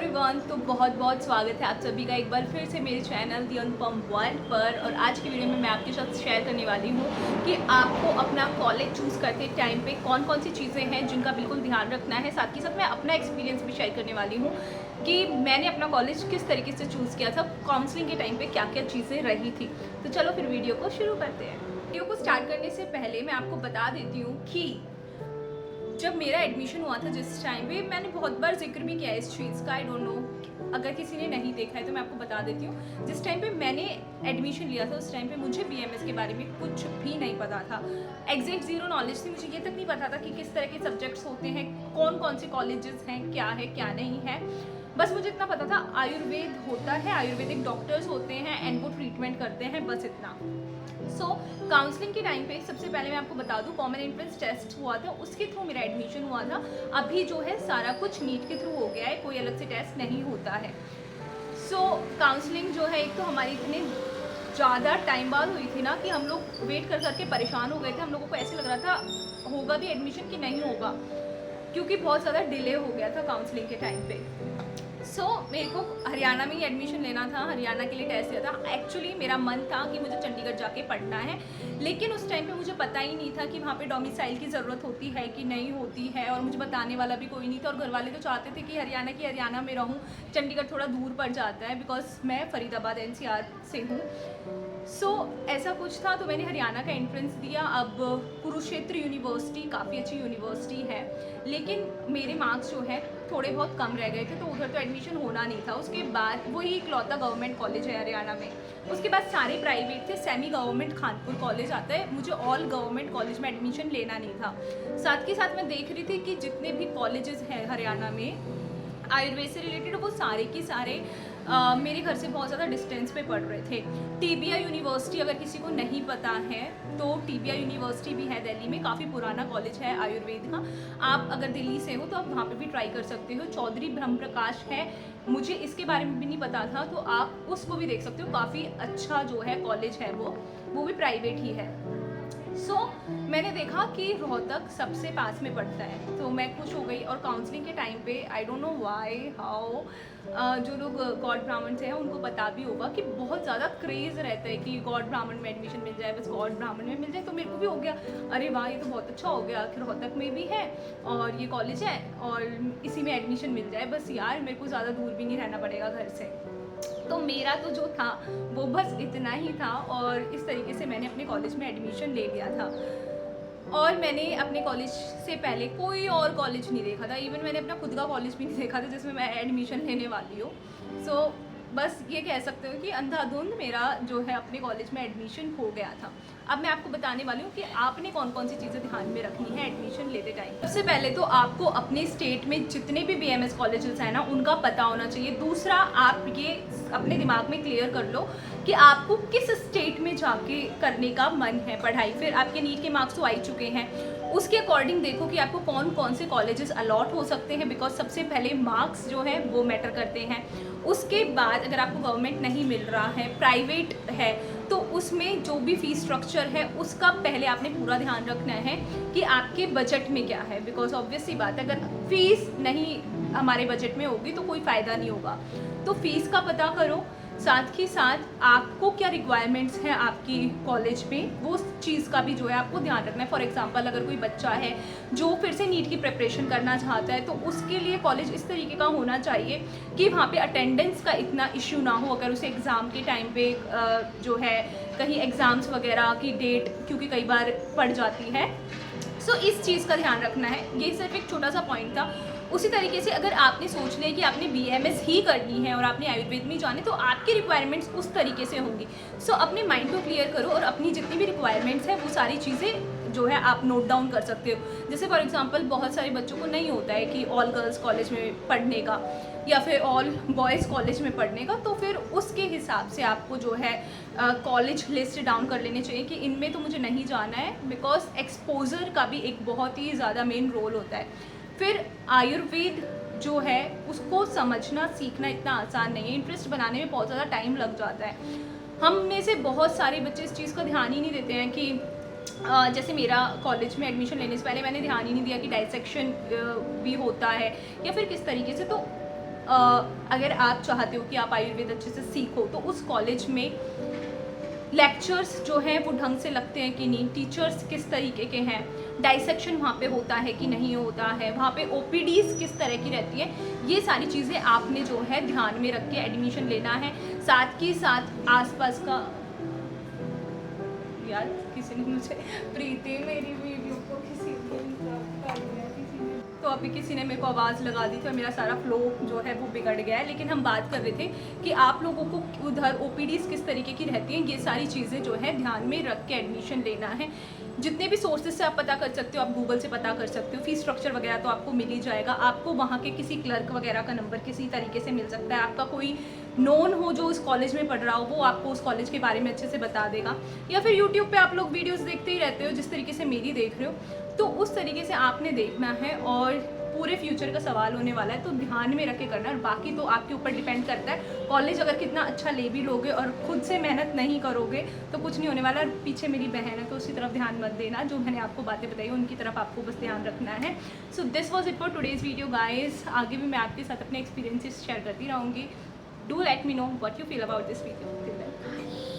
Everyone, तो बहुत बहुत स्वागत है आप सभी का एक बार फिर से मेरे चैनल दी अनुपम वर्ल्ड पर। और आज की वीडियो में मैं आपके साथ शेयर करने वाली हूँ कि आपको अपना कॉलेज चूज़ करते टाइम पे कौन कौन सी चीज़ें हैं जिनका बिल्कुल ध्यान रखना है। साथ ही साथ मैं अपना एक्सपीरियंस भी शेयर करने वाली हूँ कि मैंने अपना कॉलेज किस तरीके से चूज़ किया था, काउंसलिंग के टाइम पर क्या क्या चीज़ें रही थी। तो चलो फिर वीडियो को शुरू करते हैं। वीडियो को स्टार्ट करने से पहले मैं आपको बता देती हूँ कि जब मेरा एडमिशन हुआ था जिस टाइम पे, मैंने बहुत बार जिक्र भी किया है इस चीज़ का। आई डोंट नो, अगर किसी ने नहीं देखा है तो मैं आपको बता देती हूँ। जिस टाइम पे मैंने एडमिशन लिया था उस टाइम पे मुझे बीएमएस के बारे में कुछ भी नहीं पता था। एग्जैक्ट ज़ीरो नॉलेज थी। मुझे ये तक नहीं पता था कि किस तरह के सब्जेक्ट्स होते हैं, कौन कौन से कॉलेजेस हैं, क्या नहीं है। बस मुझे इतना पता था आयुर्वेद होता है, आयुर्वेदिक डॉक्टर्स होते हैं एंड वो ट्रीटमेंट करते हैं, बस इतना। सो काउंसलिंग के टाइम पे सबसे पहले मैं आपको बता दूं, कॉमन एंट्रेंस टेस्ट हुआ था, उसके थ्रू मेरा एडमिशन हुआ था। अभी जो है सारा कुछ नीट के थ्रू हो गया है, कोई अलग से टेस्ट नहीं होता है। सो काउंसलिंग जो है, एक तो हमारी इतने ज़्यादा टाइम बाद हुई थी ना कि हम लोग वेट कर करके परेशान हो गए थे। हम लोगों को ऐसे लग रहा था होगा भी एडमिशन कि नहीं होगा, क्योंकि बहुत ज़्यादा डिले हो गया था काउंसलिंग के टाइम पे। सो मेरे को हरियाणा में ही एडमिशन लेना था, हरियाणा के लिए टेस्ट दिया था। एक्चुअली मेरा मन था कि मुझे चंडीगढ़ जाके पढ़ना है, लेकिन उस टाइम पे मुझे पता ही नहीं था कि वहाँ पे डोमिसाइल की ज़रूरत होती है कि नहीं होती है, और मुझे बताने वाला भी कोई नहीं था। और घर वाले तो चाहते थे कि हरियाणा में रहूँ, चंडीगढ़ थोड़ा दूर पड़ जाता है बिकॉज मैं फरीदाबाद एनसीआर से हूँ। सो ऐसा कुछ था, तो मैंने हरियाणा का एंट्रेंस दिया। अब कुरुक्षेत्र यूनिवर्सिटी काफ़ी अच्छी यूनिवर्सिटी है, लेकिन मेरे मार्क्स जो है थोड़े बहुत कम रह गए थे, तो उधर तो एडमिशन होना नहीं था। उसके बाद वही इकलौता गवर्नमेंट कॉलेज है हरियाणा में। उसके बाद सारे प्राइवेट थे। सेमी गवर्नमेंट खानपुर कॉलेज आता है, मुझे ऑल गवर्नमेंट कॉलेज में एडमिशन लेना नहीं था। साथ के साथ मैं देख रही थी कि जितने भी कॉलेजेस हैं हरियाणा में आयुर्वेद से रिलेटेड, वो सारे के सारे मेरे घर से बहुत ज़्यादा डिस्टेंस पे पढ़ रहे थे। टीबीआई यूनिवर्सिटी, अगर किसी को नहीं पता है तो टीबीआई यूनिवर्सिटी भी है दिल्ली में, काफ़ी पुराना कॉलेज है आयुर्वेद का। आप अगर दिल्ली से हो तो आप वहाँ पे भी ट्राई कर सकते हो। चौधरी ब्रह्म प्रकाश है, मुझे इसके बारे में भी नहीं पता था, तो आप उसको भी देख सकते हो। काफ़ी अच्छा जो है कॉलेज है वो भी प्राइवेट ही है। सो मैंने देखा कि रोहतक सबसे पास में पड़ता है, तो मैं खुश हो गई। और काउंसलिंग के टाइम पे I don't know why how, जो लोग गॉड ब्राह्मण से हैं उनको पता भी होगा कि बहुत ज़्यादा क्रेज़ रहता है कि गॉड ब्राह्मण में एडमिशन मिल जाए, बस गॉड ब्राह्मण में मिल जाए। तो मेरे को भी हो गया, अरे वाह ये तो बहुत अच्छा हो गया कि रोहतक में भी है और ये कॉलेज है और इसी में एडमिशन मिल जाए। बस यार मेरे को ज़्यादा दूर भी नहीं रहना पड़ेगा घर से। तो मेरा तो जो था वो बस इतना ही था, और इस तरीके से मैंने अपने कॉलेज में एडमिशन ले लिया था। और मैंने अपने कॉलेज से पहले कोई और कॉलेज नहीं देखा था। इवन मैंने अपना खुद का कॉलेज भी नहीं देखा था जिसमें मैं एडमिशन लेने वाली हूँ। सो बस ये कह सकते हो कि अंधाधुंध मेरा जो है अपने कॉलेज में एडमिशन हो गया था। अब मैं आपको बताने वाली हूँ कि आपने कौन कौन सी चीज़ें ध्यान में रखनी है एडमिशन लेते टाइम। सबसे पहले तो आपको अपने स्टेट में जितने भी बीएमएस कॉलेजेस हैं ना, उनका पता होना चाहिए। दूसरा, आप ये अपने दिमाग में क्लियर कर लो कि आपको किस स्टेट में जाके करने का मन है पढ़ाई। फिर आपके नीट के मार्क्स तो आ ही चुके हैं, उसके अकॉर्डिंग देखो कि आपको कौन कौन से कॉलेजेस अलॉट हो सकते हैं, बिकॉज सबसे पहले मार्क्स जो है वो मैटर करते हैं। उसके बाद अगर आपको गवर्नमेंट नहीं मिल रहा है, प्राइवेट है, तो उसमें जो भी फीस स्ट्रक्चर है उसका पहले आपने पूरा ध्यान रखना है कि आपके बजट में क्या है। बिकॉज ऑब्वियस सी बात है, अगर फीस नहीं हमारे बजट में होगी तो कोई फ़ायदा नहीं होगा। तो फीस का पता करो, साथ ही साथ आपको क्या रिक्वायरमेंट्स हैं आपकी कॉलेज में, वो चीज़ का भी जो है आपको ध्यान रखना है। फॉर एग्जांपल, अगर कोई बच्चा है जो फिर से नीट की प्रिपरेशन करना चाहता है, तो उसके लिए कॉलेज इस तरीके का होना चाहिए कि वहाँ पे अटेंडेंस का इतना इश्यू ना हो। अगर उसे एग्ज़ाम के टाइम पे जो है कहीं एग्ज़ाम्स वगैरह की डेट क्योंकि कई बार पड़ जाती है, सो इस चीज़ का ध्यान रखना है। ये सिर्फ एक छोटा सा पॉइंट था। उसी तरीके से अगर आपने सोच लिया कि आपने बीएमएस ही करनी है और आपने आयुर्वेद में जाने, तो आपकी रिक्वायरमेंट्स उस तरीके से होंगी। सो अपने माइंड को क्लियर करो और अपनी जितनी भी रिक्वायरमेंट्स हैं वो सारी चीज़ें जो है आप नोट डाउन कर सकते हो। जैसे फॉर एग्जांपल, बहुत सारे बच्चों को नहीं होता है कि ऑल गर्ल्स कॉलेज में पढ़ने का या फिर ऑल बॉयज़ कॉलेज में पढ़ने का, तो फिर उसके हिसाब से आपको जो है कॉलेज लिस्ट डाउन कर लेने चाहिए कि इनमें तो मुझे नहीं जाना है, बिकॉज एक्सपोजर का भी एक बहुत ही ज़्यादा मेन रोल होता है। फिर आयुर्वेद जो है उसको समझना सीखना इतना आसान नहीं है, इंटरेस्ट बनाने में बहुत ज़्यादा टाइम लग जाता है। हम में से बहुत सारे बच्चे इस चीज़ का ध्यान ही नहीं देते हैं कि जैसे मेरा कॉलेज में एडमिशन लेने से पहले मैंने ध्यान ही नहीं दिया कि डाइसेक्शन भी होता है या फिर किस तरीके से। तो अगर आप चाहते हो कि आप आयुर्वेद अच्छे से सीखो तो उस कॉलेज में लेक्चर्स जो हैं वो ढंग से लगते हैं कि नहीं, टीचर्स किस तरीके के हैं, डाइसेक्शन वहाँ पे होता है कि नहीं होता है, वहाँ पे ओपीडीज किस तरह की रहती है, ये सारी चीज़ें आपने जो है ध्यान में रख के एडमिशन लेना है। साथ ही साथ आसपास का, यार किसी ने मुझे, प्रीति मेरी वीडियो को किसी ने इंटरप्ट कर दिया, तो अभी किसी ने मेरे को आवाज़ लगा दी थी और मेरा सारा फ्लो जो है वो बिगड़ गया है। लेकिन हम बात कर रहे थे कि आप लोगों को उधर ओपीडीज़ किस तरीके की रहती हैं, ये सारी चीज़ें जो है ध्यान में रख के एडमिशन लेना है। जितने भी सोर्सेज से आप पता कर सकते हो, आप गूगल से पता कर सकते हो, फीस स्ट्रक्चर वगैरह तो आपको मिल ही जाएगा। आपको वहाँ के किसी क्लर्क वगैरह का नंबर किसी तरीके से मिल सकता है, आपका कोई नोन हो जो उस कॉलेज में पढ़ रहा हो वो आपको उस कॉलेज के बारे में अच्छे से बता देगा। या फिर यूट्यूब पे आप लोग वीडियोस देखते ही रहते हो, जिस तरीके से मेरी देख रहे हो, तो उस तरीके से आपने देखना है और पूरे फ्यूचर का सवाल होने वाला है, तो ध्यान में रख के करना है। और बाकी तो आपके ऊपर डिपेंड करता है, कॉलेज अगर कितना अच्छा ले भी लोगे और खुद से मेहनत नहीं करोगे तो कुछ नहीं होने वाला। और पीछे मेरी बहन है तो उसकी तरफ ध्यान मत देना, जो मैंने आपको बातें बताई उनकी तरफ आपको बस ध्यान रखना है। So this was it for today's video guys. आगे भी मैं आपके साथ अपने एक्सपीरियंसेस शेयर करती रहूँगी। Do let me know what you feel about this video.